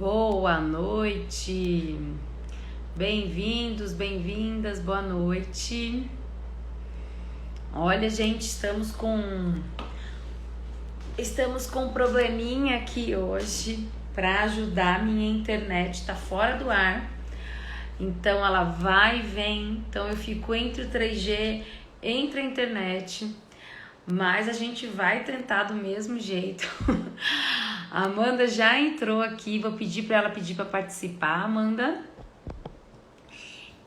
Boa noite, bem-vindos, bem-vindas, boa noite. Olha, gente, estamos com um probleminha aqui hoje para ajudar. Minha internet tá fora do ar, então ela vai e vem, então eu fico entre o 3G, entre a internet, mas a gente vai tentar do mesmo jeito. A Amanda já entrou aqui, vou pedir para ela pedir para participar, Amanda.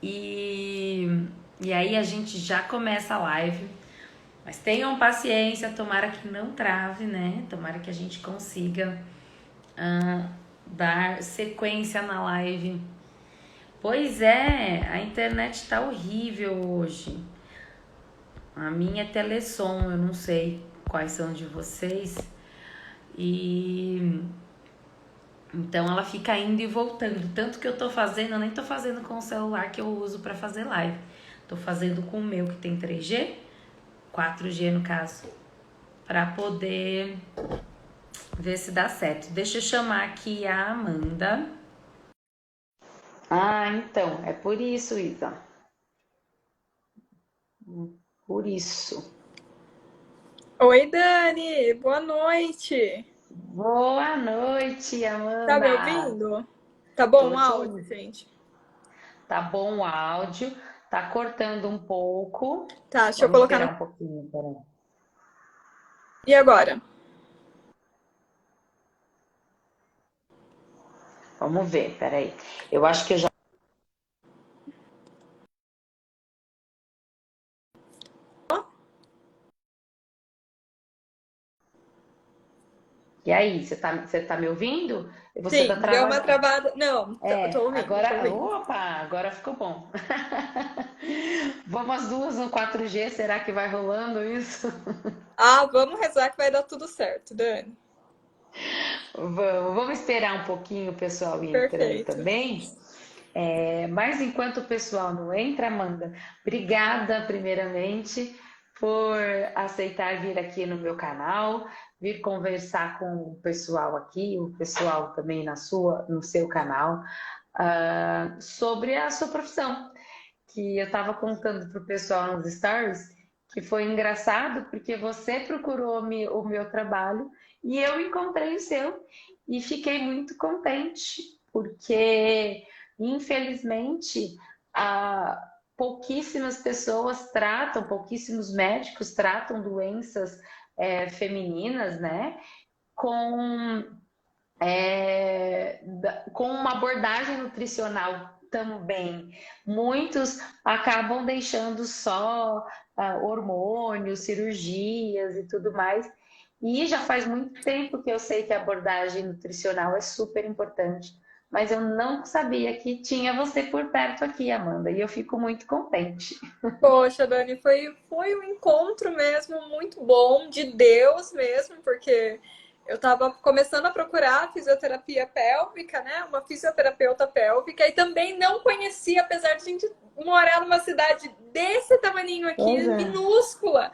E aí a gente já começa a live. Mas tenham paciência, tomara que não trave, né? Tomara que a gente consiga dar sequência na live. Pois é, a internet tá horrível hoje. A minha é Telesom, eu não sei quais são de vocês. E então ela fica indo e voltando. Tanto que eu tô fazendo, eu nem tô fazendo com o celular que eu uso para fazer live. Tô fazendo com o meu que tem 3G, 4G no caso, para poder ver se dá certo. Deixa eu chamar aqui a Amanda. Ah, então, é por isso, Isa. Por isso. Oi, Dani, boa noite. Boa noite, Tá me Amanda. ouvindo? Tá bom Tô o te áudio, ouvindo. gente? Tá bom o áudio, tá cortando um pouco. Tá, deixa eu Vamos colocar no. esperar um pouquinho, peraí. E agora? Vamos ver, peraí. Eu acho que eu já. E aí, você tá me ouvindo? Você tá Sim, deu uma travando. travada. Não, tô É, ouvindo, tô agora. ouvindo. Opa, agora ficou bom. Vamos as duas no 4G, será que vai rolando isso? Ah, vamos rezar que vai dar tudo certo, Dani. Vamos esperar um pouquinho o pessoal ir entrando Perfeito. também. Mas enquanto o pessoal não entra, Amanda, obrigada primeiramente por aceitar vir aqui no meu canal, vir conversar com o pessoal aqui, o pessoal também no seu canal, sobre a sua profissão, que eu estava contando para o pessoal nos stories, que foi engraçado porque você procurou o meu trabalho e eu encontrei o seu e fiquei muito contente, porque infelizmente ah, pouquíssimas pessoas tratam, pouquíssimos médicos tratam doenças femininas, né? Com com uma abordagem nutricional também. Muitos acabam deixando só hormônios, cirurgias e tudo mais. E já faz muito tempo que eu sei que a abordagem nutricional é super importante, mas eu não sabia que tinha você por perto aqui, Amanda, e eu fico muito contente. Poxa, Dani, foi um encontro mesmo muito bom, de Deus mesmo, porque eu estava começando a procurar fisioterapia pélvica, né? Uma fisioterapeuta pélvica, e também não conhecia, apesar de a gente morar numa cidade desse tamaninho aqui, Pois é. minúscula.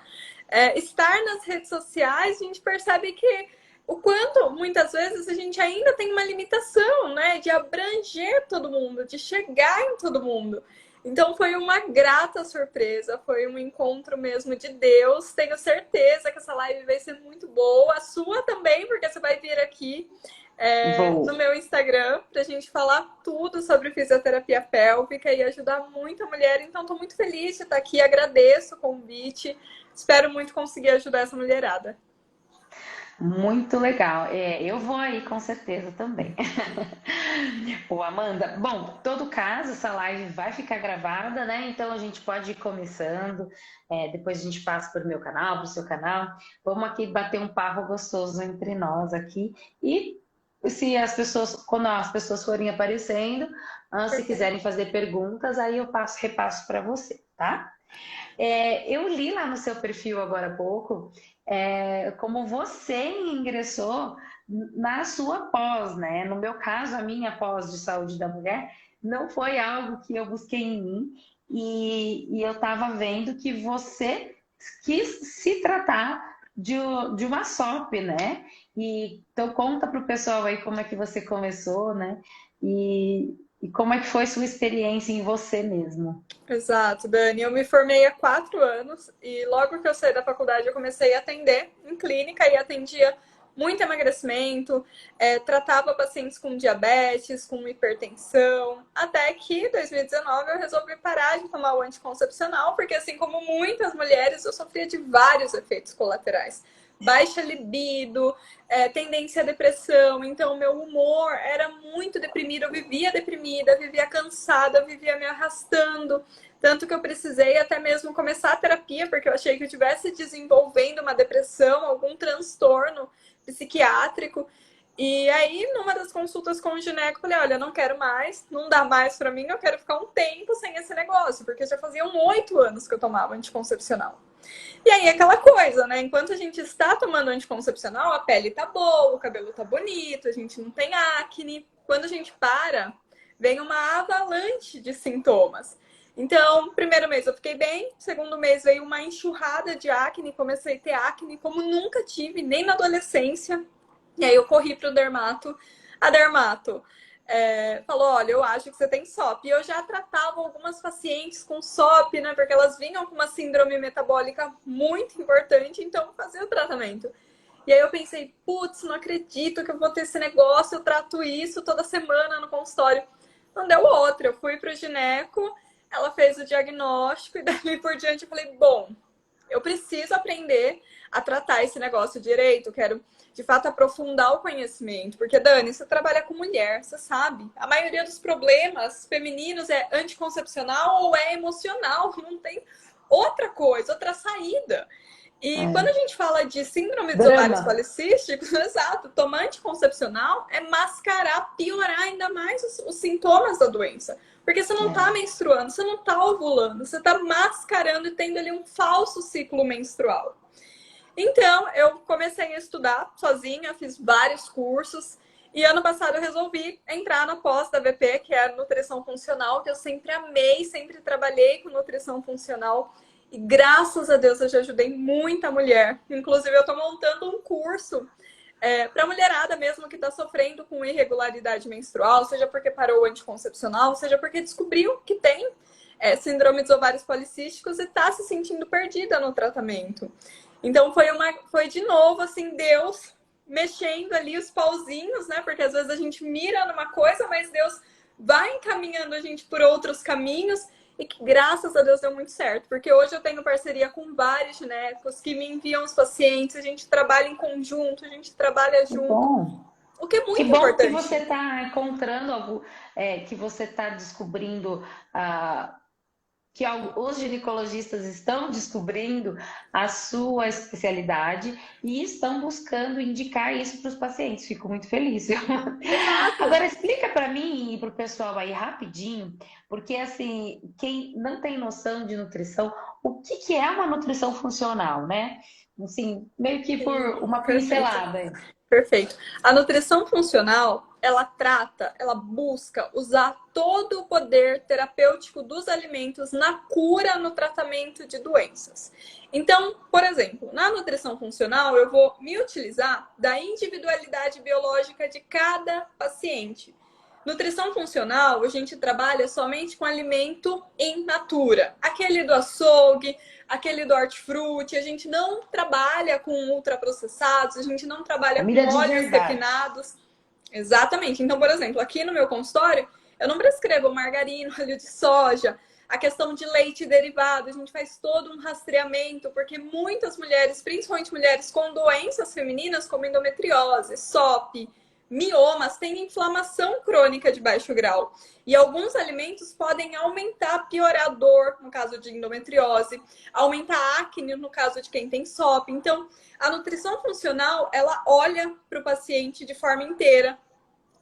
Estar nas redes sociais, a gente percebe que o quanto muitas vezes a gente ainda tem uma limitação, né? De abranger todo mundo, de chegar em todo mundo. Então foi uma grata surpresa, foi um encontro mesmo de Deus. Tenho certeza que essa live vai ser muito boa, a sua também, porque você vai vir aqui no Vou. meu Instagram para a gente falar tudo sobre fisioterapia pélvica e ajudar muita mulher. Então estou muito feliz de estar aqui, agradeço o convite, espero muito conseguir ajudar essa mulherada. Muito legal. Eu vou aí com certeza também. Ô, Amanda, bom, todo caso, essa live vai ficar gravada, né? Então a gente pode ir começando, depois a gente passa para o meu canal, para o seu canal. Vamos aqui bater um papo gostoso entre nós aqui. E se as pessoas, quando as pessoas forem aparecendo, se Perfeito. quiserem fazer perguntas, aí eu repasso para você, tá? Eu li lá no seu perfil agora há pouco como você ingressou na sua pós, né? No meu caso, a minha pós de saúde da mulher não foi algo que eu busquei em mim e eu estava vendo que você quis se tratar de uma SOP, né? E então conta para o pessoal aí como é que você começou, né? E como é que foi sua experiência em você mesmo. Exato, Dani. Eu me formei há 4 anos e logo que eu saí da faculdade eu comecei a atender em clínica e atendia muito emagrecimento, tratava pacientes com diabetes, com hipertensão, até que em 2019 eu resolvi parar de tomar o anticoncepcional, porque assim como muitas mulheres, eu sofria de vários efeitos colaterais. Baixa libido, tendência à depressão, então meu humor era muito deprimido, eu vivia deprimida, vivia cansada, vivia me arrastando. Tanto que eu precisei até mesmo começar a terapia, porque eu achei que eu estivesse desenvolvendo uma depressão, algum transtorno psiquiátrico. E aí, numa das consultas com o gineco, eu falei, olha, não quero mais, não dá mais pra mim, eu quero ficar um tempo sem esse negócio, porque já faziam 8 anos que eu tomava anticoncepcional. E aí, aquela coisa, né? Enquanto a gente está tomando anticoncepcional, a pele tá boa, o cabelo tá bonito, a gente não tem acne. Quando a gente para, vem uma avalanche de sintomas. Então, primeiro mês eu fiquei bem, segundo mês veio uma enxurrada de acne, comecei a ter acne como nunca tive, nem na adolescência. E aí eu corri pro dermato. A dermato falou, olha, eu acho que você tem SOP. E eu já tratava algumas pacientes com SOP, né? Porque elas vinham com uma síndrome metabólica muito importante, então fazia o tratamento. E aí eu pensei, putz, não acredito que eu vou ter esse negócio, eu trato isso toda semana no consultório. Não deu outra, eu fui pro gineco, ela fez o diagnóstico e dali por diante eu falei, bom, eu preciso aprender a tratar esse negócio direito, quero de fato aprofundar o conhecimento, porque Dani, você trabalha com mulher, você sabe, a maioria dos problemas femininos é anticoncepcional ou é emocional, não tem outra coisa, outra saída. E quando a É. gente fala de síndrome dos ovários Drama. policísticos, exato, tomar anticoncepcional é mascarar, piorar ainda mais os sintomas da doença. Porque você não está É. menstruando, você não está ovulando, você está mascarando e tendo ali um falso ciclo menstrual. Então, eu comecei a estudar sozinha, fiz vários cursos. E ano passado eu resolvi entrar na pós da VP, que é a nutrição funcional, que eu sempre amei, sempre trabalhei com nutrição funcional. E graças a Deus eu já ajudei muita mulher. Inclusive, eu estou montando um curso para a mulherada mesmo que está sofrendo com irregularidade menstrual, seja porque parou o anticoncepcional, seja porque descobriu que tem síndrome dos ovários policísticos e está se sentindo perdida no tratamento. Então foi de novo assim, Deus mexendo ali os pauzinhos, né? Porque às vezes a gente mira numa coisa, mas Deus vai encaminhando a gente por outros caminhos e que graças a Deus deu muito certo, porque hoje eu tenho parceria com vários ginecos que me enviam os pacientes, a gente trabalha em conjunto, a gente trabalha Que junto, bom. o que é Que muito bom que importante. você está encontrando algo, que você está descobrindo, os ginecologistas estão descobrindo a sua especialidade e estão buscando indicar isso para os pacientes. Fico muito feliz. Exato. Agora explica para mim e para o pessoal aí rapidinho, porque assim, quem não tem noção de nutrição, o que que é uma nutrição funcional, né? Assim, meio que por Sim, uma perfeito. pincelada. Perfeito. A nutrição funcional, ela trata, ela busca usar todo o poder terapêutico dos alimentos na cura, no tratamento de doenças. Então, por exemplo, na nutrição funcional, eu vou me utilizar da individualidade biológica de cada paciente. Nutrição funcional, a gente trabalha somente com alimento in natura, aquele do açougue, aquele do hortifruti, a gente não trabalha com ultraprocessados, a gente não trabalha com Comida de óleos verdade. refinados. Exatamente. Então, por exemplo, aqui no meu consultório, eu não prescrevo margarina, óleo de soja, a questão de leite derivado, a gente faz todo um rastreamento, porque muitas mulheres, principalmente mulheres com doenças femininas, como endometriose, SOP, miomas, têm inflamação crônica de baixo grau. E alguns alimentos podem aumentar, piorar a dor, no caso de endometriose, aumentar a acne, no caso de quem tem SOP. Então, a nutrição funcional, ela olha para o paciente de forma inteira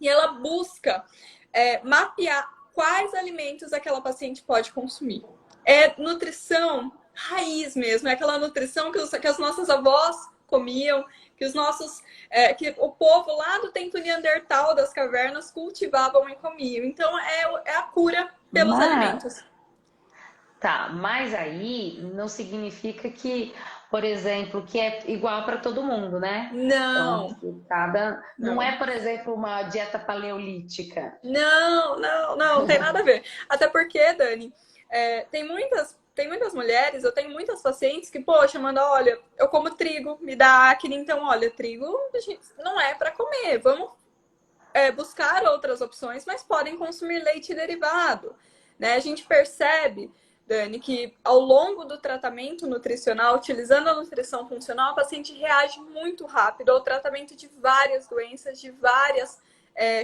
e ela busca mapear quais alimentos aquela paciente pode consumir. É nutrição raiz mesmo, é aquela nutrição que as nossas avós comiam, que os nossos, que o povo lá do tempo Neandertal das cavernas cultivavam e comiam. Então é a cura pelos Mas alimentos. Tá, mas aí não significa que, por exemplo, que é igual para todo mundo, né? Então, Não, que cada. Não não. é, por exemplo, uma dieta paleolítica. Não, não, não tem nada a ver. Até porque, Dani, tem muitas mulheres, eu tenho muitas pacientes que, poxa, manda, olha, eu como trigo, me dá acne, então, olha, trigo gente, não é para comer. Vamos buscar outras opções, mas podem consumir leite derivado. Né? A gente percebe, Dani, que ao longo do tratamento nutricional, utilizando a nutrição funcional, a paciente reage muito rápido ao tratamento de várias doenças, de várias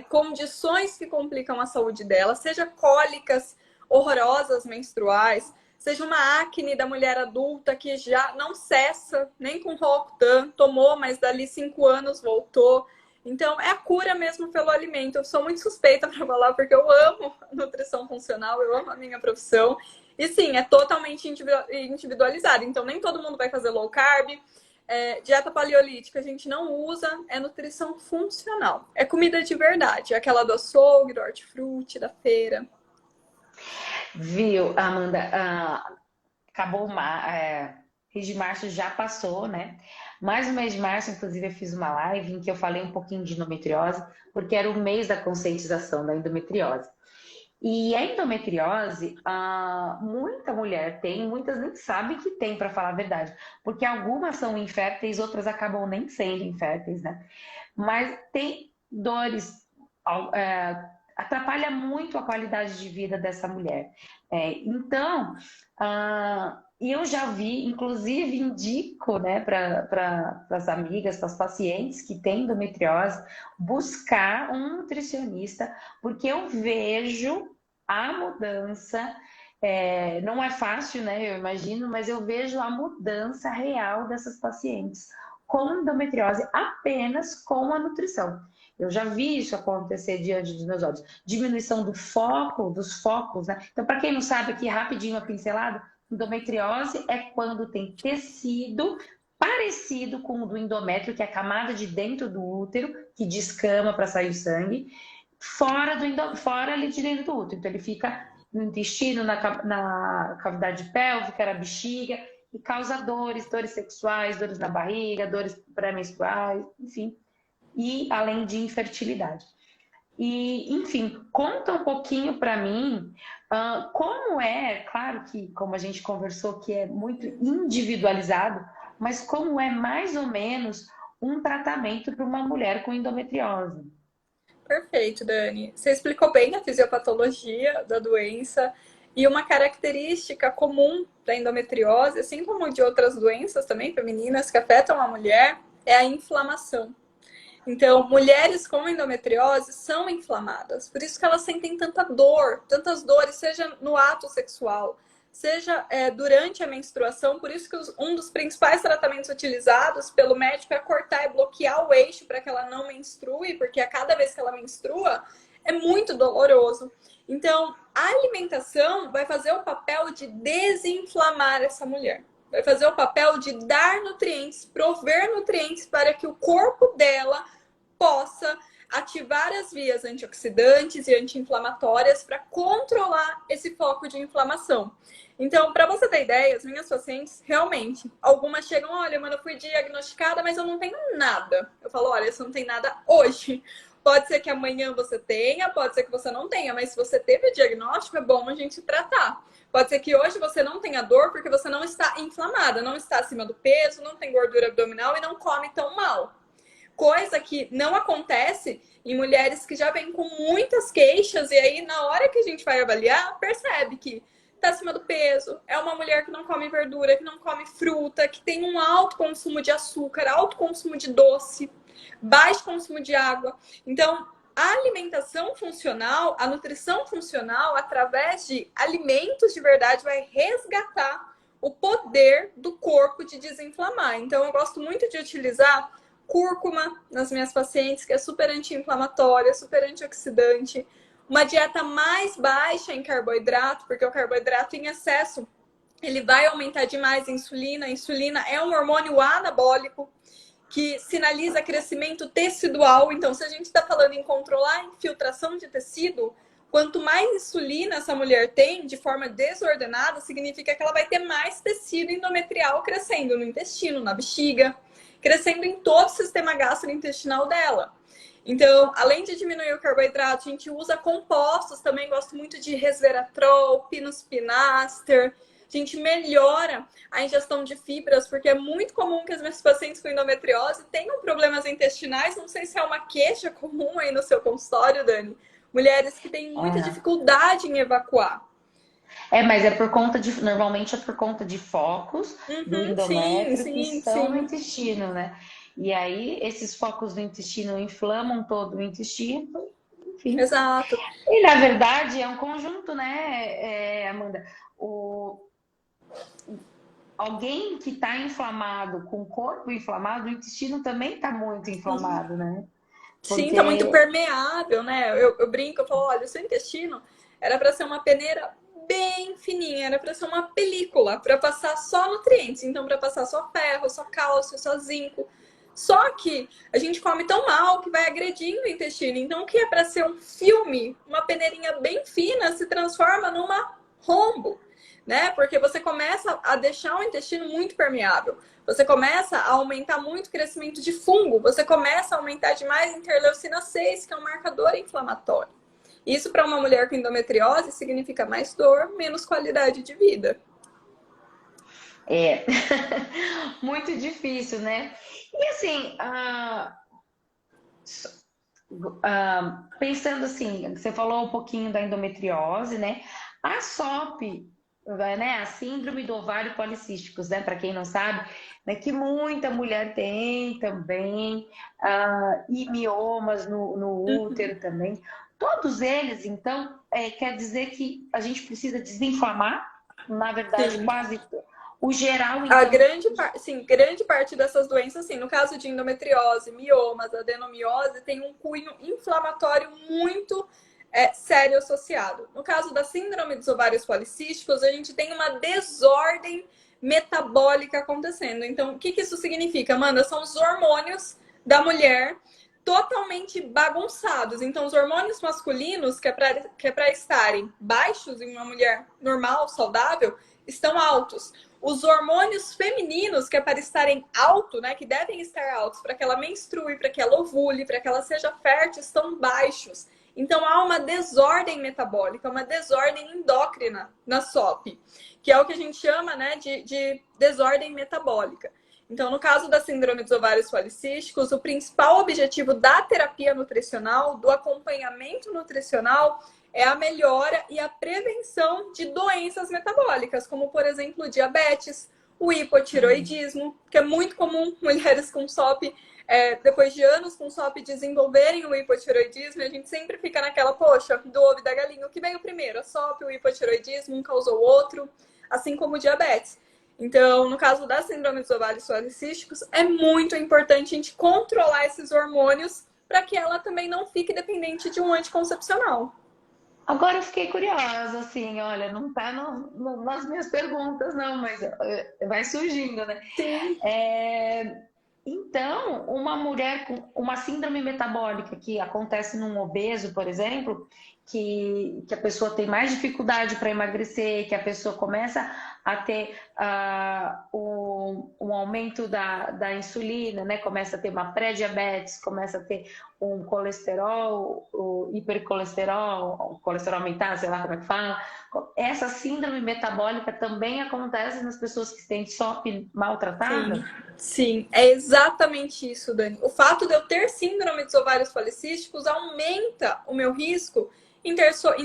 condições que complicam a saúde dela, seja cólicas horrorosas menstruais, seja uma acne da mulher adulta que já não cessa, nem com Roacutan, tomou, mas dali 5 anos voltou. Então, é a cura mesmo pelo alimento. Eu sou muito suspeita para falar, porque eu amo nutrição funcional, eu amo a minha profissão. E sim, é totalmente individualizado. Então, nem todo mundo vai fazer low carb. Dieta paleolítica a gente não usa, é nutrição funcional. É comida de verdade, é aquela do açougue, do hortifruti, da feira. Viu, Amanda? Acabou mês de março já passou, né? Mas no mês de março, inclusive, eu fiz uma live em que eu falei um pouquinho de endometriose, porque era o mês da conscientização da endometriose. E a endometriose, muita mulher tem, muitas nem sabem que tem, para falar a verdade, porque algumas são inférteis, outras acabam nem sendo inférteis, né? Mas tem dores, atrapalha muito a qualidade de vida dessa mulher. Então, e eu já vi, inclusive indico, né, para as amigas, para as pacientes que têm endometriose, buscar um nutricionista, porque eu vejo a mudança. Não é fácil, né? Eu imagino, mas eu vejo a mudança real dessas pacientes com endometriose apenas com a nutrição. Eu já vi isso acontecer diante dos meus olhos. Diminuição do foco, dos focos, né? Então, para quem não sabe, aqui rapidinho uma pincelada, endometriose é quando tem tecido parecido com o do endométrio, que é a camada de dentro do útero, que descama para sair o sangue, fora ali de dentro do útero. Então, ele fica no intestino, na cavidade pélvica, na bexiga, e causa dores sexuais, dores na barriga, dores pré-menstruais, enfim, e além de infertilidade. E, enfim, conta um pouquinho para mim como claro que, como a gente conversou, que é muito individualizado, mas como é mais ou menos um tratamento para uma mulher com endometriose. Perfeito, Dani. Você explicou bem a fisiopatologia da doença e uma característica comum da endometriose, assim como de outras doenças também femininas que afetam a mulher, é a inflamação. Então, mulheres com endometriose são inflamadas, por isso que elas sentem tanta dor, tantas dores, seja no ato sexual, seja durante a menstruação. Por isso que um dos principais tratamentos utilizados pelo médico é cortar e bloquear o eixo para que ela não menstrue, porque a cada vez que ela menstrua é muito doloroso. Então, a alimentação vai fazer o papel de desinflamar essa mulher. Vai fazer o papel de dar nutrientes, prover nutrientes para que o corpo dela possa ativar as vias antioxidantes e anti-inflamatórias para controlar esse foco de inflamação. Então, para você ter ideia, as minhas pacientes, realmente, algumas chegam, olha, mano, eu fui diagnosticada, mas eu não tenho nada. Eu falo, olha, você não tem nada hoje. Pode ser que amanhã você tenha, pode ser que você não tenha, mas se você teve o diagnóstico, é bom a gente tratar. Pode ser que hoje você não tenha dor porque você não está inflamada, não está acima do peso, não tem gordura abdominal e não come tão mal. Coisa que não acontece em mulheres que já vêm com muitas queixas e aí na hora que a gente vai avaliar, percebe que está acima do peso, é uma mulher que não come verdura, que não come fruta, que tem um alto consumo de açúcar, alto consumo de doce, baixo consumo de água. Então, a alimentação funcional, a nutrição funcional, através de alimentos de verdade, vai resgatar o poder do corpo de desinflamar. Então, eu gosto muito de utilizar cúrcuma nas minhas pacientes, que é super anti-inflamatória, super antioxidante. Uma dieta mais baixa em carboidrato, porque o carboidrato em excesso, ele vai aumentar demais a insulina. A insulina é um hormônio anabólico que sinaliza crescimento tecidual. Então, se a gente está falando em controlar a infiltração de tecido, Quanto mais insulina essa mulher tem de forma desordenada, significa que ela vai ter mais tecido endometrial crescendo no intestino, na bexiga, crescendo em todo o sistema gastrointestinal dela. Então, além de diminuir o carboidrato, a gente usa compostos também. Gosto muito de resveratrol, pinospinaster. A gente melhora a ingestão de fibras, porque é muito comum que as minhas pacientes com endometriose tenham problemas intestinais. Não sei se é uma queixa comum aí no seu consultório, Dani. Mulheres que têm muita dificuldade em evacuar. Mas é por conta de, normalmente é por conta de focos do endométrio que estão no intestino, né? E aí, esses focos do intestino inflamam todo o intestino, enfim. Exato. E, na verdade, é um conjunto, né, Amanda? Alguém que está inflamado, com o corpo inflamado, o intestino também está muito inflamado, né? Porque... Sim, está muito permeável, né? Eu brinco, eu falo, olha, o seu intestino era para ser uma peneira bem fininha, era para ser uma película, para passar só nutrientes. Então, para passar só ferro, só cálcio, só zinco. Só que a gente come tão mal que vai agredindo o intestino. Então, o que é para ser um filme, uma peneirinha bem fina, se transforma numa rombo, né? Porque você começa a deixar o intestino muito permeável. Você começa a aumentar muito o crescimento de fungo. Você começa a aumentar demais interleucina 6, que é um marcador inflamatório. Isso, para uma mulher com endometriose, significa mais dor, menos qualidade de vida. É muito difícil, né? E assim, pensando assim, você falou um pouquinho da endometriose, né? A SOP, né? A síndrome do ovário policístico, né? Para quem não sabe, né? Que muita mulher tem também, e miomas no útero também. Todos eles, então, quer dizer que a gente precisa desinflamar, na verdade, quase o geral, então... grande parte dessas doenças, assim, no caso de endometriose, miomas, adenomiose, tem um cunho inflamatório muito sério associado. No caso da síndrome dos ovários policísticos, a gente tem uma desordem metabólica acontecendo. Então, o que isso significa, Amanda? São os hormônios da mulher totalmente bagunçados. Então, os hormônios masculinos, que é para estarem baixos em uma mulher normal, saudável, estão altos. Os hormônios femininos, que é para estarem altos, né, que devem estar altos para que ela menstrue, para que ela ovule, para que ela seja fértil, estão baixos. Então, há uma desordem metabólica, uma desordem endócrina na SOP, que é o que a gente chama, né, de desordem metabólica. Então, no caso da síndrome dos ovários policísticos, o principal objetivo da terapia nutricional, do acompanhamento nutricional, é a melhora e a prevenção de doenças metabólicas, como, por exemplo, o diabetes, o hipotiroidismo, que é muito comum mulheres com SOP, depois de anos com SOP, desenvolverem o hipotiroidismo, e a gente sempre fica naquela, poxa, do ovo e da galinha, o que veio primeiro? A SOP, o hipotiroidismo, um causou o outro, assim como o diabetes. Então, no caso da síndrome dos ovários policísticos, é muito importante a gente controlar esses hormônios para que ela também não fique dependente de um anticoncepcional. Agora eu fiquei curiosa, assim, olha, não tá nas minhas perguntas, não, mas vai surgindo, né? Sim. Então, uma mulher com uma síndrome metabólica que acontece num obeso, por exemplo, que a pessoa tem mais dificuldade para emagrecer, que a pessoa começa a ter um aumento da insulina, né? Começa a ter uma pré-diabetes, começa a ter um colesterol, o hipercolesterol, o colesterol aumentado, sei lá como é que fala. Essa síndrome metabólica também acontece nas pessoas que têm SOP maltratada? Sim, é exatamente isso, Dani. O fato de eu ter síndrome dos ovários policísticos aumenta o meu risco em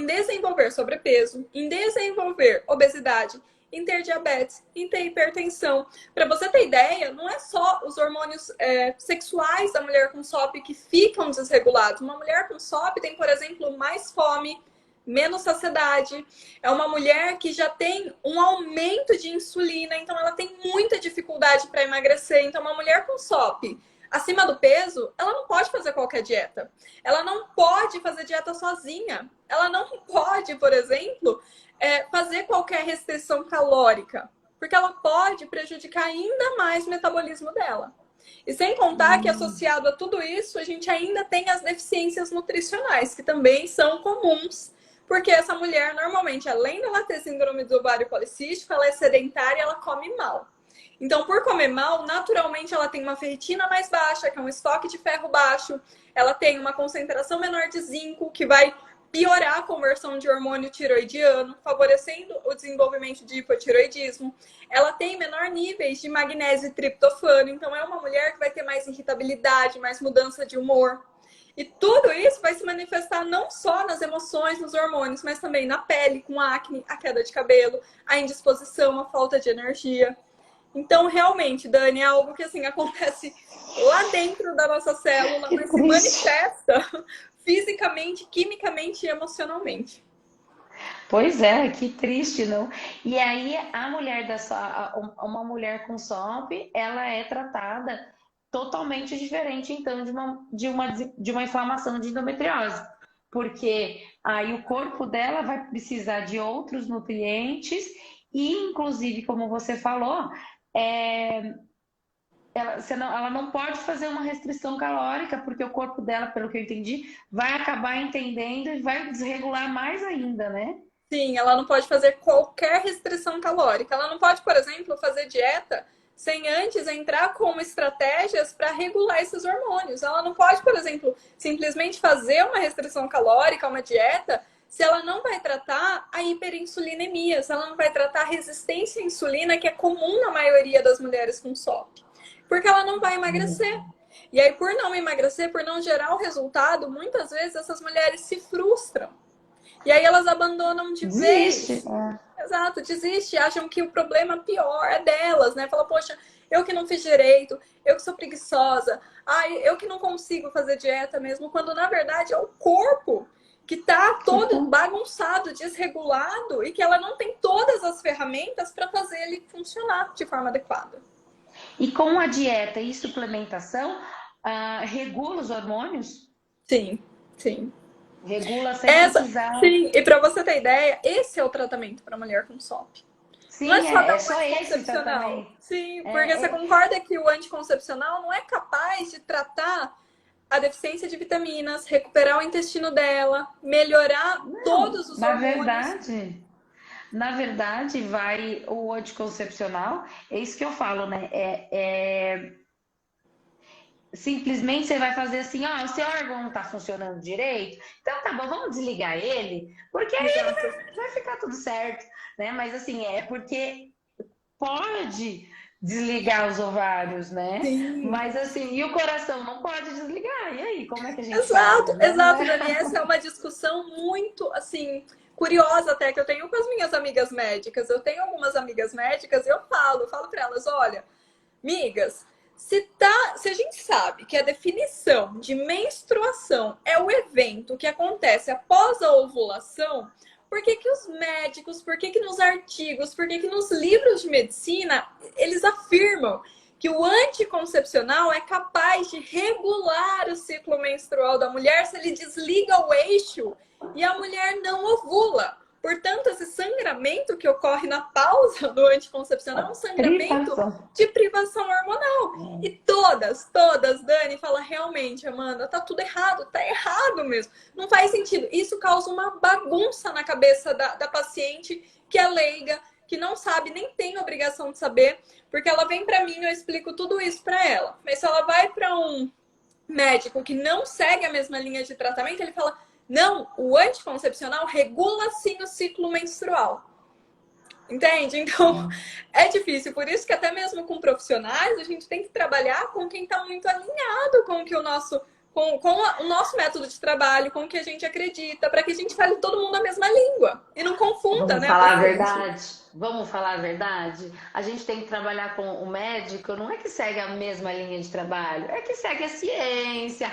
desenvolver sobrepeso, em desenvolver obesidade, em ter diabetes, em ter hipertensão. Para você ter ideia, não é só os hormônios sexuais da mulher com SOP que ficam desregulados. Uma mulher com SOP tem, por exemplo, mais fome, menos saciedade. É uma mulher que já tem um aumento de insulina, então ela tem muita dificuldade para emagrecer. Então, uma mulher com SOP acima do peso, ela não pode fazer qualquer dieta. Ela não pode fazer dieta sozinha. Ela não pode, por exemplo, fazer qualquer restrição calórica, porque ela pode prejudicar ainda mais o metabolismo dela. E sem contar que, associado a tudo isso, a gente ainda tem as deficiências nutricionais, que também são comuns, Porque essa mulher, normalmente, além dela ter síndrome do ovário policístico, ela é sedentária e ela come mal. Então, por comer mal, naturalmente ela tem uma ferritina mais baixa, que é um estoque de ferro baixo, ela tem uma concentração menor de zinco, que vai piorar a conversão de hormônio tiroidiano, favorecendo o desenvolvimento de hipotiroidismo. Ela tem menor níveis de magnésio e triptofano, então é uma mulher que vai ter mais irritabilidade, mais mudança de humor. E tudo isso vai se manifestar não só nas emoções, nos hormônios, mas também na pele, com acne, a queda de cabelo, a indisposição, a falta de energia. Então, realmente, Dani, é algo que assim acontece lá dentro da nossa célula, Que mas se triste. manifesta fisicamente, quimicamente e emocionalmente. Pois é, que triste, não? E aí a mulher uma mulher com SOP, ela é tratada totalmente diferente, então, de uma inflamação de endometriose. Porque aí o corpo dela vai precisar de outros nutrientes e, inclusive, como você falou, é, ela não pode fazer uma restrição calórica, porque o corpo dela, pelo que eu entendi, vai acabar entendendo e vai desregular mais ainda, né? Sim, ela não pode fazer qualquer restrição calórica. Ela não pode, por exemplo, fazer dieta sem antes entrar com estratégias para regular esses hormônios. Ela não pode, por exemplo, simplesmente fazer uma restrição calórica, uma dieta, se ela não vai tratar a hiperinsulinemia, se ela não vai tratar a resistência à insulina, que é comum na maioria das mulheres com SOP. Porque ela não vai emagrecer. E aí, por não emagrecer, por não gerar o resultado, muitas vezes essas mulheres se frustram. E aí elas abandonam de Desiste. vez. Exato, desiste, acham que o problema pior é delas, né? Fala, poxa, eu que não fiz direito, eu que sou preguiçosa, ai, eu que não consigo fazer dieta mesmo, quando na verdade é o corpo que tá Que todo tá- bagunçado, desregulado e que ela não tem todas as ferramentas para fazer ele funcionar de forma adequada. E com a dieta e suplementação, regula os hormônios? Sim, sim. Regula sem Essa, precisar. sim, e para você ter ideia, esse é o tratamento para mulher com SOP. Não é Sim, só é dar um só esse o anticoncepcional. tratamento. Sim, porque É, você é, concorda que o anticoncepcional não é capaz de tratar a deficiência de vitaminas, recuperar o intestino dela, melhorar não, todos os na hormônios. verdade, na verdade, vai o anticoncepcional, é isso que eu falo, né? Simplesmente você vai fazer assim, ó, o seu órgão não está funcionando direito, então tá bom, vamos desligar ele, porque aí ele Exato. vai ficar tudo certo, né? Mas assim, é porque pode desligar os ovários, né? Sim. Mas assim, e o coração não pode desligar. E aí, como é que a gente Exato, faz, né? exato, Dani. Essa é uma discussão muito, assim, curiosa até que eu tenho com as minhas amigas médicas. Eu tenho algumas amigas médicas e eu falo para elas, olha, migas, se a gente sabe que a definição de menstruação é o evento que acontece após a ovulação, por que que os médicos, por que que nos artigos, por que que nos livros de medicina eles afirmam que o anticoncepcional é capaz de regular o ciclo menstrual da mulher se ele desliga o eixo e a mulher não ovula? Portanto, esse sangramento que ocorre na pausa do anticoncepcional é um sangramento Privação. de privação hormonal. E todas, Dani, fala realmente, Amanda, tá tudo errado, tá errado mesmo. Não faz sentido. Isso causa uma bagunça na cabeça da paciente que é leiga, que não sabe, nem tem obrigação de saber, porque ela vem para mim, eu explico tudo isso para ela. Mas se ela vai para um médico que não segue a mesma linha de tratamento, ele fala: não, o anticoncepcional regula sim o ciclo menstrual. Entende? Então é difícil. Por isso que até mesmo com profissionais a gente tem que trabalhar com quem está muito alinhado com o que o nosso método de trabalho, com o que a gente acredita, para que a gente fale todo mundo a mesma língua e não confunda, Vamos né, a falar a paciente. verdade? Vamos falar a verdade? A gente tem que trabalhar com o médico, não é que segue a mesma linha de trabalho, é que segue a ciência,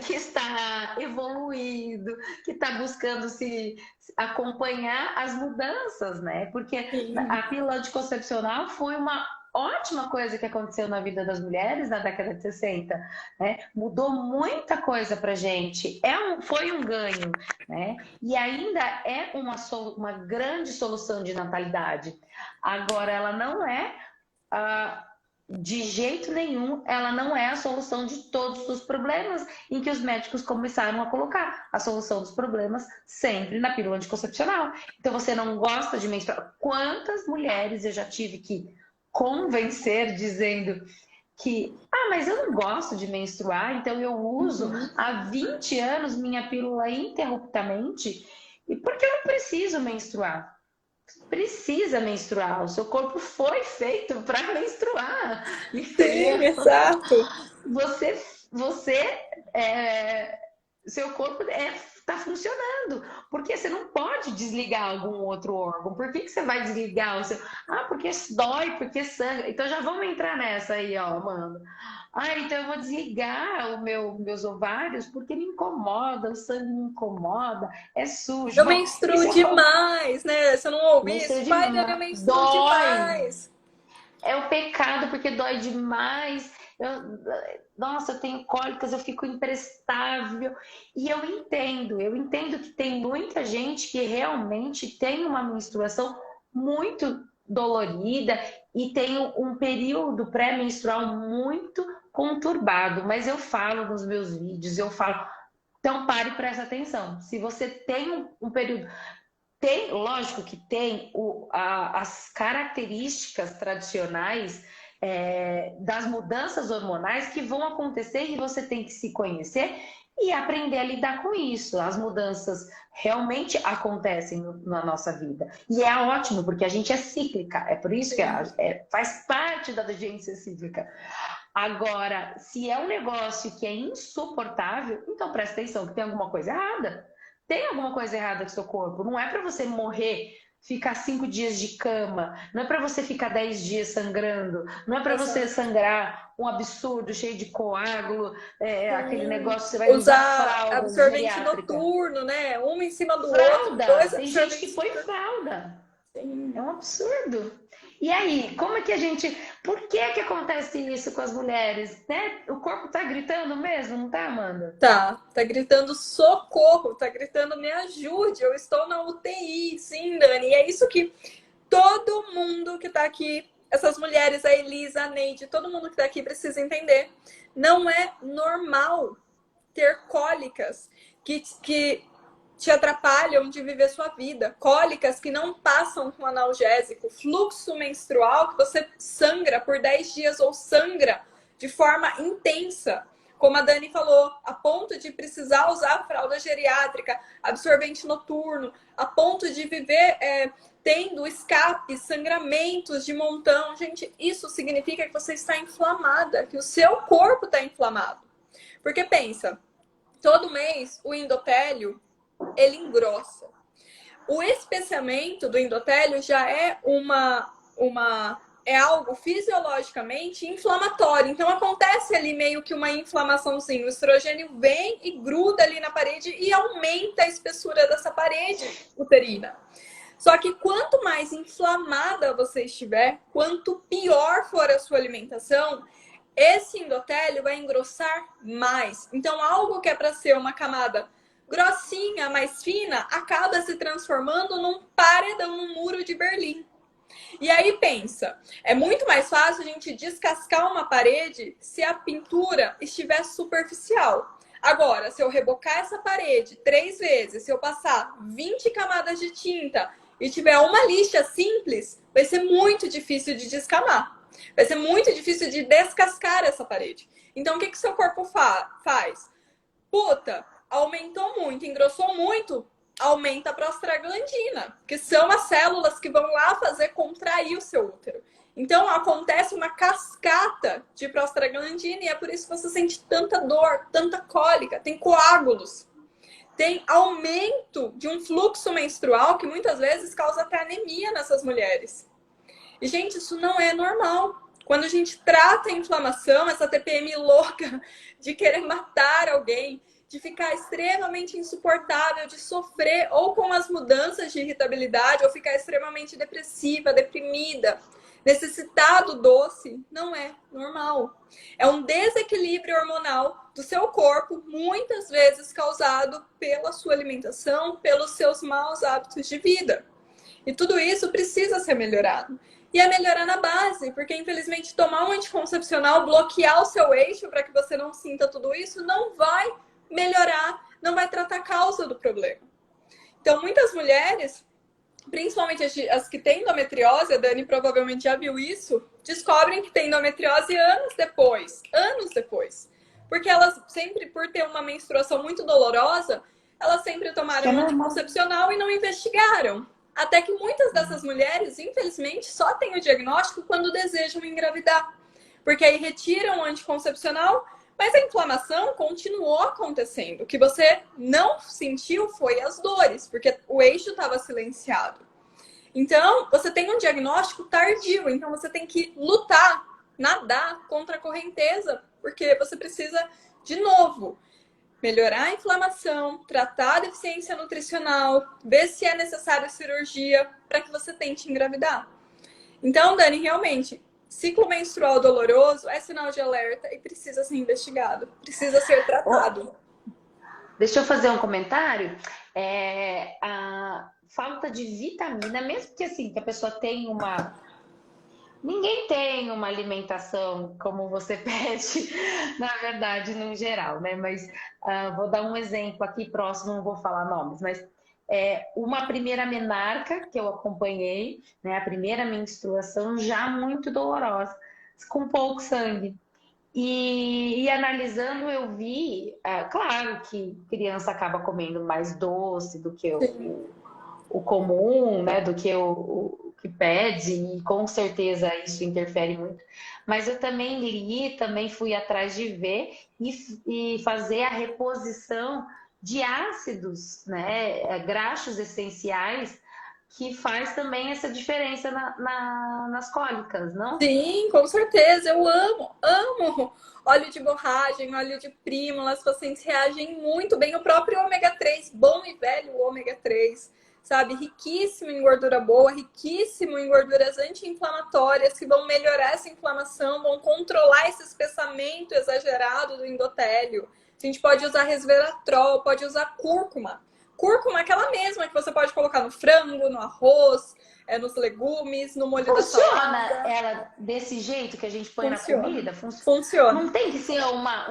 que está evoluindo, que está buscando se acompanhar as mudanças, né? Porque Sim. a pílula anticoncepcional foi uma ótima coisa que aconteceu na vida das mulheres na década de 60, né? Mudou muita coisa pra gente, foi um ganho, né? E ainda é uma grande solução de natalidade. Agora, ela não é de jeito nenhum, ela não é a solução de todos os problemas em que os médicos começaram a colocar a solução dos problemas sempre na pílula anticoncepcional. Então, você não gosta de menstruar. Quantas mulheres eu já tive que convencer dizendo que, mas eu não gosto de menstruar, então eu uso há 20 anos minha pílula interruptamente, e porque eu não preciso menstruar. Precisa menstruar, o seu corpo foi feito para menstruar, Sim, entendeu? exato. Você, você, seu corpo está funcionando, porque você não pode desligar algum outro órgão. Por que você vai desligar o seu? Porque dói, porque sangra. Então já vamos entrar nessa aí, ó, mano. Então eu vou desligar meus ovários porque me incomoda, o sangue me incomoda, é sujo. Eu Bom, menstruo isso é demais, né? Você não ouve menstruo isso? Pai, eu demais, menstruo dói. demais. É o pecado porque dói demais. Nossa, eu tenho cólicas, eu fico imprestável. E eu entendo que tem muita gente que realmente tem uma menstruação muito dolorida e tem um período pré-menstrual muito conturbado. Mas eu falo nos meus vídeos, eu falo, então pare e preste atenção. Se você tem um período tem, lógico que tem as características tradicionais das mudanças hormonais que vão acontecer e você tem que se conhecer e aprender a lidar com isso. As mudanças realmente acontecem na nossa vida. E é ótimo, porque a gente é cíclica. É por isso que faz parte da gente ser cíclica. Agora, se é um negócio que é insuportável, então presta atenção que tem alguma coisa errada. Tem alguma coisa errada com o seu corpo. Não é para você morrer, ficar 5 dias de cama. Não é para você ficar 10 dias sangrando. Não é para você Exato. sangrar um absurdo, cheio de coágulo. Aquele negócio que você vai usar Usar fralda absorvente geriátrica. noturno, né? Um em cima do outro, Fralda. dois Tem gente que absorventes. põe fralda. Sim. É um absurdo. E aí, como é que a gente. Por que acontece isso com as mulheres? Né? O corpo tá gritando mesmo, não tá, Amanda? Tá gritando socorro, tá gritando me ajude, eu estou na UTI, sim, Dani. E é isso que todo mundo que tá aqui, essas mulheres, a Elisa, a Neide, todo mundo que tá aqui precisa entender. Não é normal ter cólicas que te atrapalham de viver sua vida. Cólicas que não passam com analgésico. Fluxo menstrual que você sangra por 10 dias ou sangra de forma intensa. Como a Dani falou, a ponto de precisar usar fralda geriátrica, absorvente noturno, a ponto de viver tendo escapes, sangramentos de montão. Gente, isso significa que você está inflamada, que o seu corpo está inflamado. Porque pensa, todo mês o endotélio ele engrossa. O espessamento do endotélio já é é algo fisiologicamente inflamatório. Então acontece ali meio que uma inflamaçãozinha. O estrogênio vem e gruda ali na parede e aumenta a espessura dessa parede uterina. Só que quanto mais inflamada você estiver, quanto pior for a sua alimentação, esse endotélio vai engrossar mais. Então, algo que é para ser uma camada grossinha, mais fina, acaba se transformando num paredão, num muro de Berlim. E aí pensa, é muito mais fácil a gente descascar uma parede se a pintura estiver superficial. Agora, se eu rebocar essa parede 3 vezes, se eu passar 20 camadas de tinta e tiver uma lixa simples, vai ser muito difícil de descamar. Vai ser muito difícil de descascar essa parede. Então, o que seu corpo faz? Puta, aumentou muito, engrossou muito, aumenta a prostaglandina, que são as células que vão lá fazer contrair o seu útero. Então, acontece uma cascata de prostaglandina e é por isso que você sente tanta dor, tanta cólica, tem coágulos. Tem aumento de um fluxo menstrual que muitas vezes causa até anemia nessas mulheres. E, gente, isso não é normal. Quando a gente trata a inflamação, essa TPM louca de querer matar alguém, de ficar extremamente insuportável, de sofrer ou com as mudanças de irritabilidade, ou ficar extremamente depressiva, deprimida, necessitar do doce, não é normal. É um desequilíbrio hormonal do seu corpo, muitas vezes causado pela sua alimentação, pelos seus maus hábitos de vida. E tudo isso precisa ser melhorado. E é melhorar na base, porque infelizmente tomar um anticoncepcional, bloquear o seu eixo para que você não sinta tudo isso, não vai melhorar, não vai tratar a causa do problema. Então, muitas mulheres, principalmente as que têm endometriose, a Dani provavelmente já viu isso, descobrem que tem endometriose anos depois. Anos depois. Porque elas sempre, por ter uma menstruação muito dolorosa, elas sempre tomaram um anticoncepcional e não investigaram. Até que muitas dessas mulheres, infelizmente, só têm o diagnóstico quando desejam engravidar. Porque aí retiram o anticoncepcional, mas a inflamação continuou acontecendo. O que você não sentiu foi as dores, porque o eixo estava silenciado. Então, você tem um diagnóstico tardio. Então, você tem que lutar, nadar contra a correnteza, porque você precisa, de novo, melhorar a inflamação, tratar a deficiência nutricional, ver se é necessário cirurgia para que você tente engravidar. Então, Dani, realmente, ciclo menstrual doloroso é sinal de alerta e precisa ser investigado, precisa ser tratado. Deixa eu fazer um comentário. A falta de vitamina, mesmo que assim, que a pessoa tenha uma... Ninguém tem uma alimentação como você pede, na verdade, no geral, né? Mas vou dar um exemplo aqui próximo, não vou falar nomes, mas uma primeira menarca que eu acompanhei, né? A primeira menstruação já muito dolorosa, com pouco sangue. E analisando, eu vi, claro que criança acaba comendo mais doce do que o comum, né? Do que o que pede, e com certeza isso interfere muito. Mas eu também li, também fui atrás de ver e fazer a reposição de ácidos, né? Graxos essenciais, que faz também essa diferença nas cólicas, não? Sim, com certeza. Eu amo óleo de borragem, óleo de prímula. As pacientes reagem muito bem. O próprio ômega 3, bom e velho ômega 3, sabe? Riquíssimo em gordura boa, riquíssimo em gorduras anti-inflamatórias que vão melhorar essa inflamação, vão controlar esse espessamento exagerado do endotélio. A gente pode usar resveratrol, pode usar cúrcuma. Cúrcuma, aquela mesma que você pode colocar no frango, no arroz, nos legumes, no molho da salada. Funciona ela desse jeito que a gente põe na comida? Funciona. Não tem que ser uma...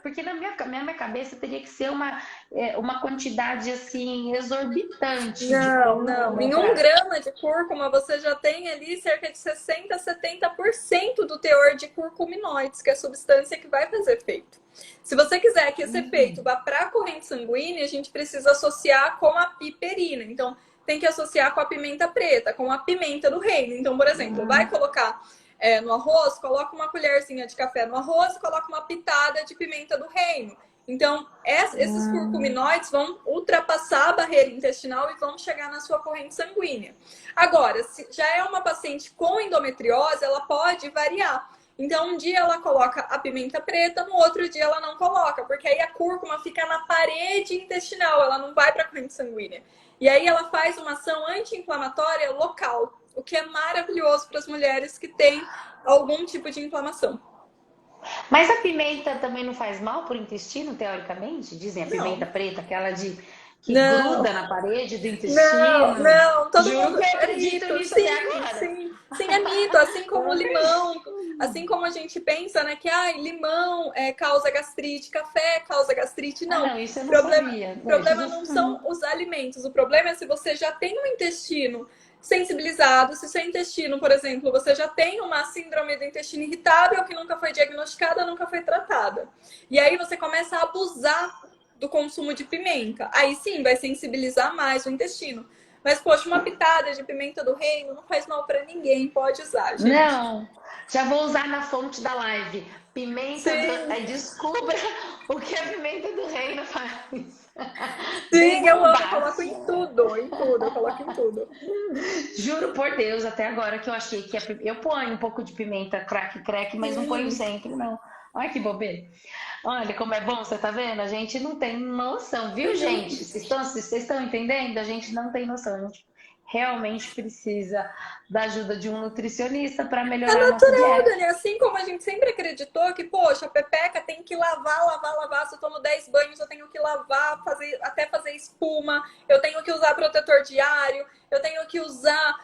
Porque na minha cabeça teria que ser uma quantidade assim exorbitante. Não. Em 1 grama de cúrcuma você já tem ali cerca de 60% a 70% do teor de curcuminoides, que é a substância que vai fazer efeito. Se você quiser que esse efeito vá para a corrente sanguínea, a gente precisa associar com a piperina. Então, tem que associar com a pimenta preta, com a pimenta do reino. Então, por exemplo, vai colocar no arroz, coloca uma colherzinha de café no arroz e coloca uma pitada de pimenta do reino. Então, esses curcuminoides vão ultrapassar a barreira intestinal e vão chegar na sua corrente sanguínea. Agora, se já é uma paciente com endometriose, ela pode variar. Então, um dia ela coloca a pimenta preta, no outro dia ela não coloca, porque aí a cúrcuma fica na parede intestinal, ela não vai para a corrente sanguínea. E aí ela faz uma ação anti-inflamatória local, o que é maravilhoso para as mulheres que têm algum tipo de inflamação. Mas a pimenta também não faz mal para o intestino, teoricamente? Dizem a pimenta preta, aquela que gruda na parede do intestino. Não, todo Juro mundo que eu acredito nisso até agora. Sim, é mito. Assim como o limão, assim como a gente pensa, né, que limão causa gastrite, café causa gastrite. Não, não, isso eu não sabia. O problema não são os alimentos. O problema é se você já tem um intestino sensibilizado, se seu intestino, por exemplo, você já tem uma síndrome do intestino irritável que nunca foi diagnosticada, nunca foi tratada. E aí você começa a abusar do consumo de pimenta. Aí sim, vai sensibilizar mais o intestino. Mas, poxa, uma pitada de pimenta do reino não faz mal para ninguém, pode usar, gente. Não, já vou usar na fonte da live. Pimenta descubra o que a pimenta do reino faz. Sim, eu amo, eu coloco em tudo, eu coloco em tudo. Juro por Deus, até agora que eu achei que eu ponho um pouco de pimenta crack, mas não ponho sempre, não. Olha que bobeira. Olha como é bom, você tá vendo? A gente não tem noção, viu, gente? Vocês estão entendendo? A gente não tem noção. realmente precisa da ajuda de um nutricionista para É melhorar a nossa natural, dieta. Dani. Assim como a gente sempre acreditou que, poxa, a pepeca tem que lavar, lavar, lavar. Se eu tomo 10 banhos, eu tenho que lavar, até fazer espuma. Eu tenho que usar protetor diário. Eu tenho que usar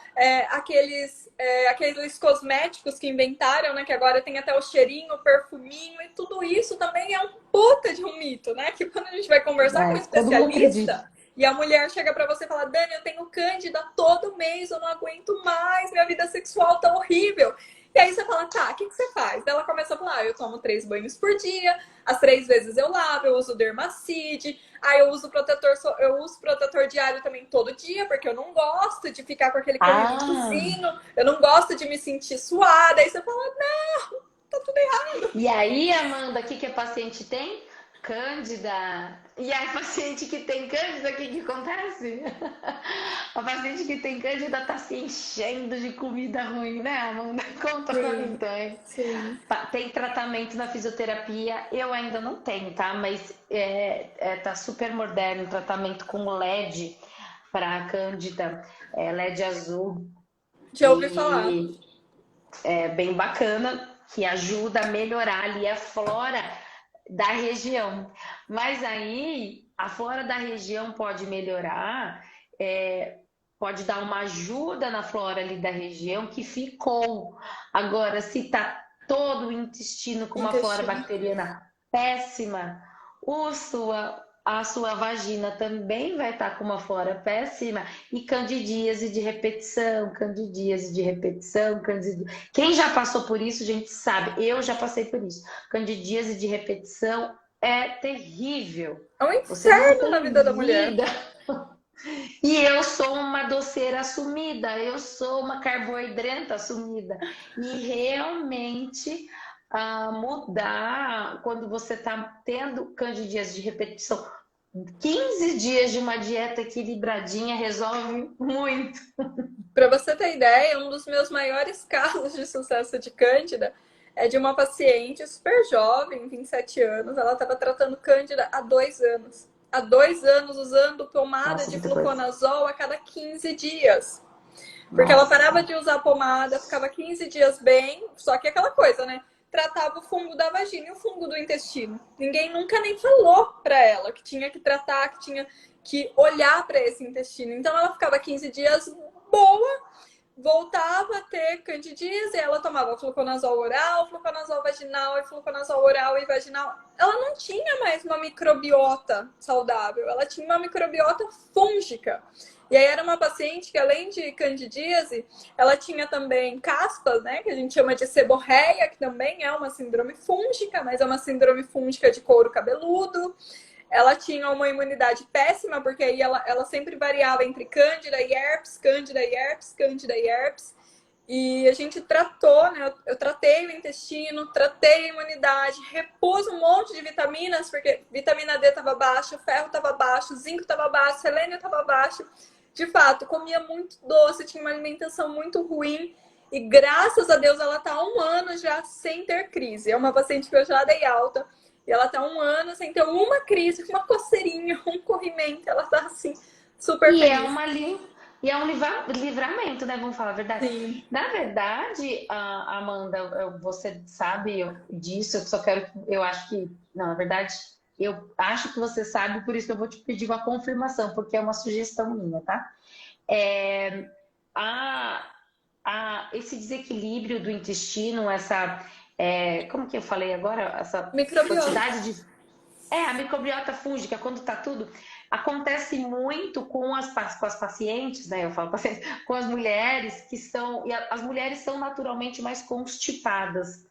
aqueles cosméticos que inventaram, né? Que agora tem até o cheirinho, o perfuminho. E tudo isso também é um puta de um mito, né? Que quando a gente vai conversar com um Todo mundo acredita. especialista... E a mulher chega pra você e fala: Dani, eu tenho cândida todo mês, eu não aguento mais, minha vida sexual tá horrível. E aí você fala: tá, o que você faz? Daí ela começa a falar: eu tomo 3 banhos por dia, as 3 vezes eu lavo, eu uso Dermacide, aí eu uso protetor diário também todo dia, porque eu não gosto de ficar com aquele Ah, corrimãozinho, eu não gosto de me sentir suada. Aí você fala: não, tá tudo errado. e aí, Amanda, o que que a paciente tem? Cândida. E a paciente que tem cândida, o que que acontece? A paciente que tem cândida tá se enchendo de comida ruim, né, Amanda? Conta pra mim, Sim, então. sim. Tem tratamento na fisioterapia, eu ainda não tenho, tá? Mas tá super moderno o tratamento com LED para cândida, LED azul, Já ouvi falar. e é bem bacana, que ajuda a melhorar ali a flora da região. Mas aí a flora da região pode melhorar, pode dar uma ajuda na flora ali da região que ficou. Agora, se tá todo o intestino com uma flora Intestino. bacteriana péssima, a sua vagina também vai estar com uma flora péssima e candidíase de repetição, candidíase de repetição, candidíase. Quem já passou por isso, gente, sabe. Eu já passei por isso. Candidíase de repetição é terrível. É um Você não inferno na tem vida da mulher. vida. E eu sou uma doceira assumida, eu sou uma carboidrata assumida. E realmente mudar quando você está tendo candidíase de repetição. 15 dias de uma dieta equilibradinha resolve muito. Para você ter ideia, um dos meus maiores casos de sucesso de Cândida é de uma paciente super jovem, 27 anos. Ela estava tratando Cândida há 2 anos. Há 2 anos usando pomada Nossa, de muita coisa. fluconazol a cada 15 dias. Porque ela parava Nossa. de usar pomada, ficava 15 dias bem, só que aquela coisa, né? Tratava o fungo da vagina e o fungo do intestino. Ninguém nunca nem falou para ela que tinha que tratar, que tinha que olhar para esse intestino. Então ela ficava 15 dias boa, voltava a ter candidíase, ela tomava fluconazol oral, fluconazol vaginal e fluconazol oral e vaginal. Ela não tinha mais uma microbiota saudável, ela tinha uma microbiota fúngica. E aí era uma paciente que, além de candidíase, ela tinha também caspas, né, que a gente chama de seborreia, que também é uma síndrome fúngica, mas é uma síndrome fúngica de couro cabeludo. Ela tinha uma imunidade péssima, porque aí ela sempre variava entre cândida e herpes, cândida e herpes, cândida e herpes. E a gente tratou, né? Eu tratei o intestino, tratei a imunidade, repus um monte de vitaminas, porque vitamina D estava baixa, ferro estava baixo, zinco estava baixo, selênio estava baixo. De fato, comia muito doce, tinha uma alimentação muito ruim. E graças a Deus ela está há 1 ano já sem ter crise. É uma paciente que eu já dei alta. E ela tá há 1 ano sem ter uma crise, uma coceirinha, um corrimento. Ela tá assim, super E é feliz. uma e é um livramento, né? Vamos falar a verdade. Sim. Na verdade, Amanda, você sabe disso, eu só quero. Eu acho que. Não, na verdade, eu acho que você sabe, por isso que eu vou te pedir uma confirmação, porque é uma sugestão minha, tá? É, a, esse desequilíbrio do intestino, como que eu falei agora? Essa Microbiota. quantidade de a microbiota fúngica, quando tá tudo, acontece muito com as pacientes, né? Eu falo pacientes, com as mulheres que são, e as mulheres são naturalmente mais constipadas.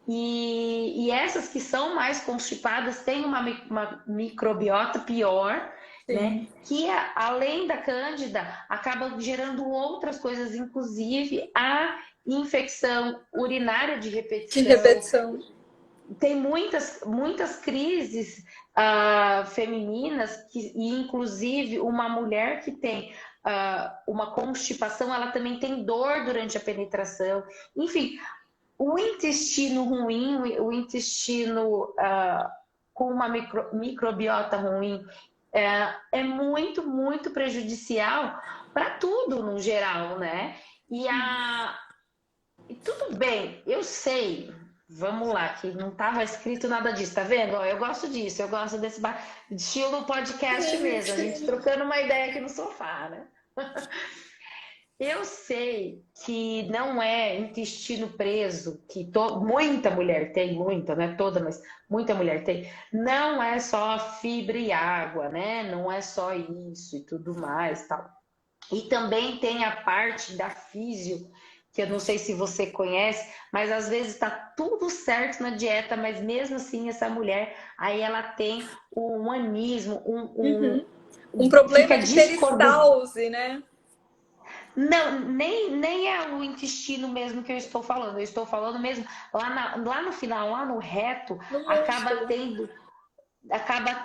E essas que são mais constipadas têm uma microbiota pior, né? Sim. Que além da cândida, acaba gerando outras coisas, inclusive a infecção urinária de De repetição. repetição. Tem muitas crises femininas, e inclusive uma mulher que tem uma constipação, ela também tem dor durante a penetração. Enfim, o intestino ruim, o intestino com uma microbiota ruim, é muito, muito prejudicial para tudo no geral, né? E e tudo bem, eu sei, vamos lá, que não estava escrito nada disso, tá vendo? Ó, eu gosto disso, eu gosto desse estilo podcast Sim, mesmo, a gente sim. trocando uma ideia aqui no sofá, né? Eu sei que não é intestino preso, que muita mulher tem, muita, não é toda, mas muita mulher tem. Não é só fibra e água, né? Não é só isso e tudo mais, tal. E também tem a parte da físio, que eu não sei se você conhece, mas às vezes está tudo certo na dieta, mas mesmo assim essa mulher, aí ela tem um anismo, Uhum. Um problema fica de discordante. peristalse, né? Não, nem é o intestino mesmo que eu estou falando. Eu estou falando mesmo lá no final, lá no reto, No acaba músculo.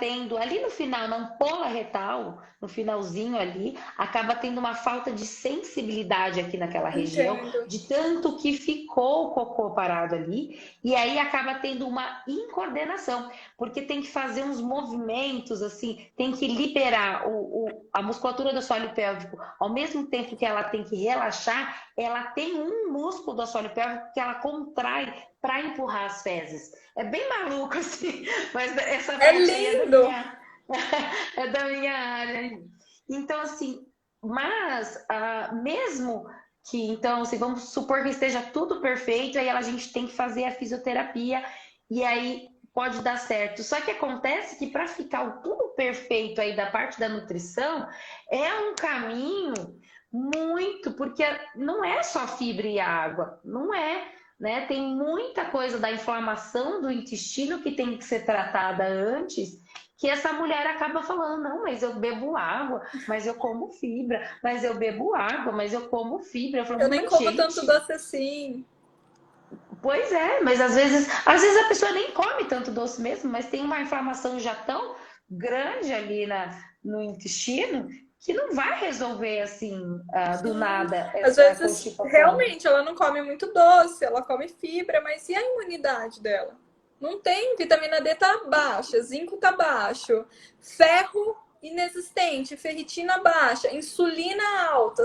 tendo ali no final, na ampola retal, no finalzinho ali, acaba tendo uma falta de sensibilidade aqui naquela região, Entendo. de tanto que ficou o cocô parado ali, e aí acaba tendo uma incoordenação, porque tem que fazer uns movimentos assim, tem que liberar a musculatura do assoalho pélvico, ao mesmo tempo que ela tem que relaxar, ela tem um músculo do assoalho pélvico que ela contrai para empurrar as fezes. É bem maluco assim, mas essa É parte aí lindo! é da minha área. Então, assim, mas mesmo que, então, assim, vamos supor que esteja tudo perfeito, aí a gente tem que fazer a fisioterapia e aí pode dar certo. Só que acontece que para ficar o tudo perfeito aí da parte da nutrição, é um caminho muito, porque não é só fibra e água, não é, né? Tem muita coisa da inflamação do intestino que tem que ser tratada antes, que essa mulher acaba falando, não, mas eu bebo água, mas eu como fibra, mas eu bebo água, mas eu como fibra. Eu Eu falo, nem mas como tanto gente, doce assim. pois é, mas às vezes a pessoa nem come tanto doce mesmo, mas tem uma inflamação já tão grande ali no intestino que não vai resolver assim, do Sim. nada, Às essa vezes, constipação. realmente, ela não come muito doce, ela come fibra, mas e a imunidade dela? Não tem, vitamina D tá baixa, zinco tá baixo, ferro inexistente, ferritina baixa, insulina alta.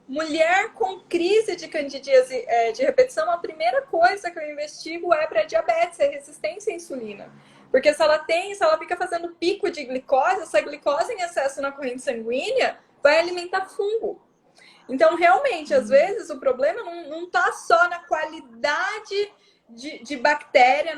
Mulher com crise de candidíase de repetição, a primeira coisa que eu investigo é para diabetes, é resistência à insulina. Porque se ela fica fazendo pico de glicose, essa glicose em excesso na corrente sanguínea vai alimentar fungo. Então, realmente, às vezes o problema não está só na qualidade de bactéria,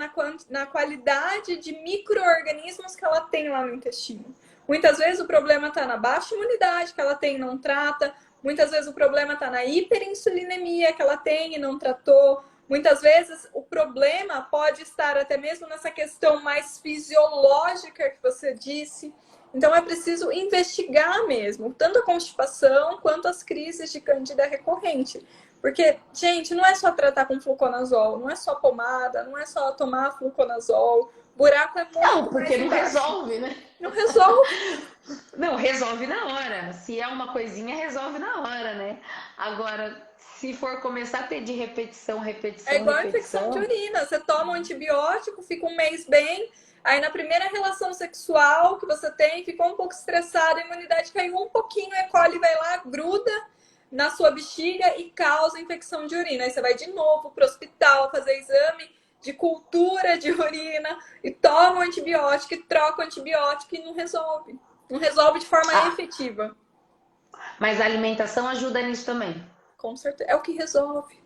na qualidade de micro-organismos que ela tem lá no intestino. Muitas vezes o problema está na baixa imunidade que ela tem e não trata. Muitas vezes o problema está na hiperinsulinemia que ela tem e não tratou. Muitas vezes o problema pode estar até mesmo nessa questão mais fisiológica que você disse. Então é preciso investigar mesmo, tanto a constipação quanto as crises de candida recorrente. Porque, gente, não é só tratar com fluconazol, não é só pomada, não é só tomar fluconazol. O buraco é Não, muito mais porque não embaixo. resolve, né? Não resolve. Não, resolve na hora. Se é uma coisinha, resolve na hora, né? Agora, se for começar a ter de repetição, É repetição, igual a infecção de repetição, urina. Você toma um antibiótico, fica um mês bem, aí na primeira relação sexual que você tem, ficou um pouco estressado, a imunidade caiu um pouquinho, a E. coli vai lá, gruda na sua bexiga e causa infecção de urina. Aí você vai de novo para o hospital fazer exame de cultura de urina e toma o antibiótico e troca o antibiótico e não resolve. Não resolve de forma ah, efetiva. mas a alimentação ajuda nisso também. Com certeza. É o que resolve.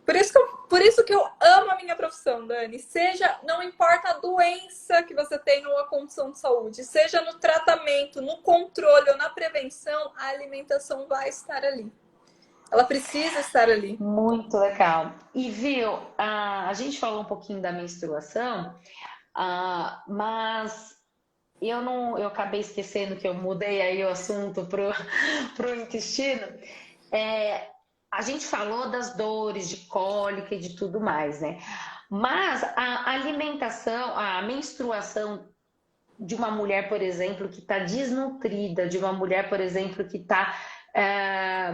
Por isso que eu amo a minha profissão, Dani. Seja, não importa a doença que você tem ou a condição de saúde, seja no tratamento, no controle ou na prevenção, a alimentação vai estar ali. Ela precisa estar ali. Muito legal. E viu, a gente falou um pouquinho da menstruação, mas eu acabei esquecendo que eu mudei aí o assunto pro intestino. É, a gente falou das dores de cólica e de tudo mais, né? Mas a alimentação, a menstruação de uma mulher, por exemplo, que está desnutrida, de uma mulher, por exemplo, que está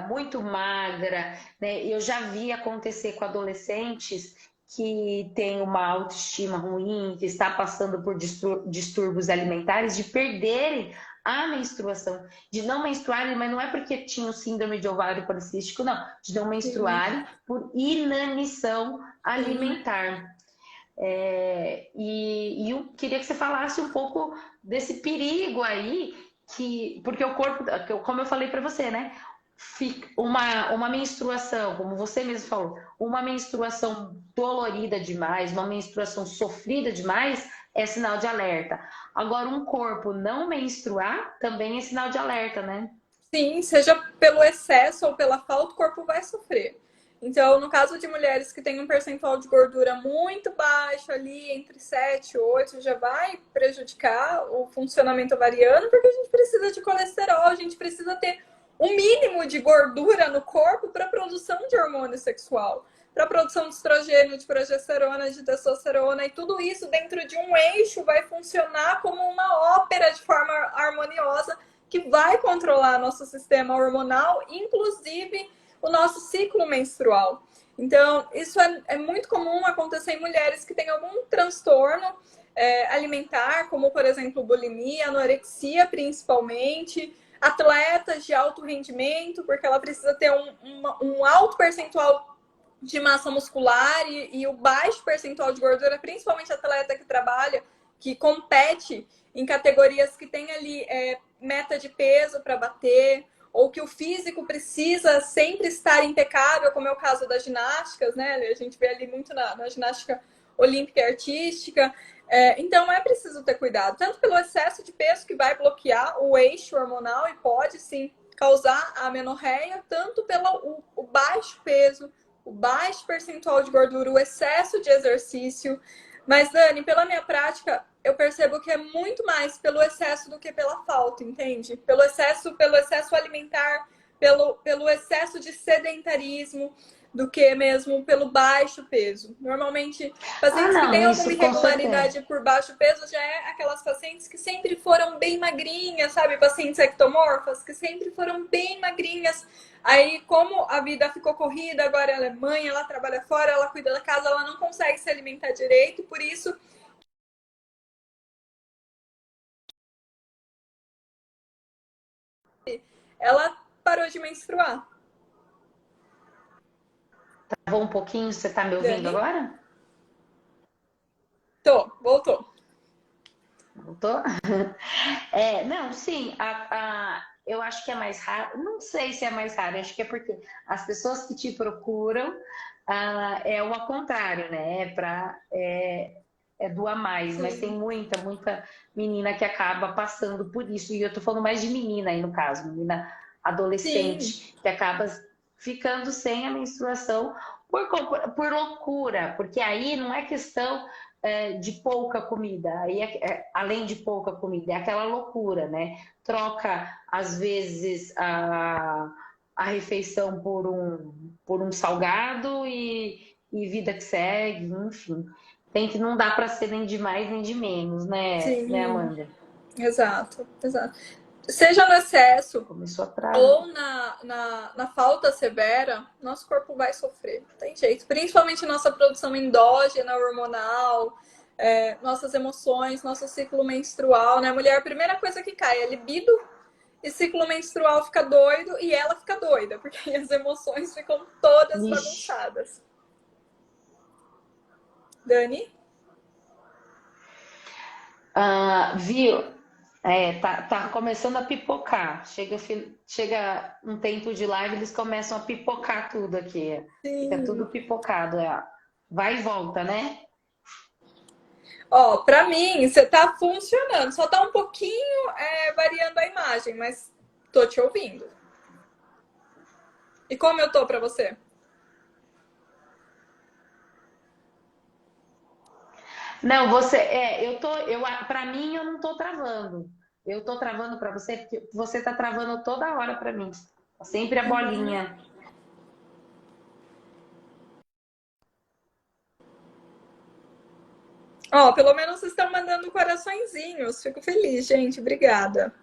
muito magra, né? Eu já vi acontecer com adolescentes que têm uma autoestima ruim, que está passando por distúrbios alimentares, de perderem a menstruação, de não menstruarem, mas não é porque tinham síndrome de ovário policístico, não, de não Sim, menstruarem por inanição sim. alimentar. E eu queria que você falasse um pouco desse perigo aí, porque o corpo, como eu falei para você, né? Uma menstruação, como você mesmo falou, uma menstruação dolorida demais, uma menstruação sofrida demais, é sinal de alerta. Agora, um corpo não menstruar também é sinal de alerta, né? Sim, seja pelo excesso ou pela falta, o corpo vai sofrer. Então, no caso de mulheres que têm um percentual de gordura muito baixo, ali entre 7 e 8, já vai prejudicar o funcionamento ovariano, porque a gente precisa de colesterol, a gente precisa ter um mínimo de gordura no corpo para a produção de hormônio sexual, para a produção de estrogênio, de progesterona, de testosterona, e tudo isso dentro de um eixo vai funcionar como uma ópera de forma harmoniosa que vai controlar nosso sistema hormonal, inclusive o nosso ciclo menstrual. Então, isso é muito comum acontecer em mulheres que têm algum transtorno alimentar, como, por exemplo, bulimia, anorexia, principalmente, atletas de alto rendimento, porque ela precisa ter um alto percentual de massa muscular e o baixo percentual de gordura, principalmente atleta que trabalha, que compete em categorias que tem ali meta de peso para bater, ou que o físico precisa sempre estar impecável, como é o caso das ginásticas, né? A gente vê ali muito na ginástica olímpica e artística. Então é preciso ter cuidado, tanto pelo excesso de peso que vai bloquear o eixo hormonal e pode sim causar a amenorreia, tanto pelo o baixo peso, o baixo percentual de gordura, o excesso de exercício. Mas, Dani, pela minha prática, eu percebo que é muito mais pelo excesso do que pela falta, entende? Pelo excesso alimentar, pelo excesso de sedentarismo, do que mesmo pelo baixo peso. Normalmente, Ah, pacientes que têm não, alguma isso com certeza. irregularidade por baixo peso já é aquelas pacientes que sempre foram bem magrinhas, sabe? Pacientes ectomorfas, que sempre foram bem magrinhas. Aí, como a vida ficou corrida, agora ela é mãe, ela trabalha fora, ela cuida da casa, ela não consegue se alimentar direito, por isso ela parou de menstruar. Travou um pouquinho, você está me ouvindo Dani? agora? Tô, voltou. Voltou? Não, sim, eu acho que é mais raro, não sei se é mais raro, acho que é porque as pessoas que te procuram é o ao contrário, né? É do a mais, mas tem Sim, muita menina que acaba passando por isso, e eu tô falando mais de menina aí no caso, menina sim, adolescente, que acaba ficando sem a menstruação por loucura, porque aí não é questão de pouca comida, aí além de pouca comida, é aquela loucura, né? Troca, às vezes, a refeição por um salgado e vida que segue, enfim. Não dá para ser nem de mais nem de menos, né, sim, Amanda? exato, exato. Seja no excesso Começou atrás. ou na falta severa, nosso corpo vai sofrer, não tem jeito. Principalmente nossa produção endógena, hormonal, nossas emoções, nosso ciclo menstrual, né? Mulher, a primeira coisa que cai é libido e ciclo menstrual fica doido e ela fica doida, porque as emoções ficam todas Vixe. bagunçadas. Dani? Viu? Tá começando a pipocar. Chega um tempo de live, eles começam a pipocar tudo aqui. Fica tudo Sim. pipocado. Vai e volta, né? Ó, pra mim, você tá funcionando. Só tá um pouquinho variando a imagem, mas tô te ouvindo. E como eu tô pra você? Não, para mim eu não tô travando. Eu tô travando para você porque você tá travando toda hora para mim. Sempre a bolinha. Ó, pelo menos vocês estão mandando coraçõezinhos. Fico feliz, gente. Obrigada.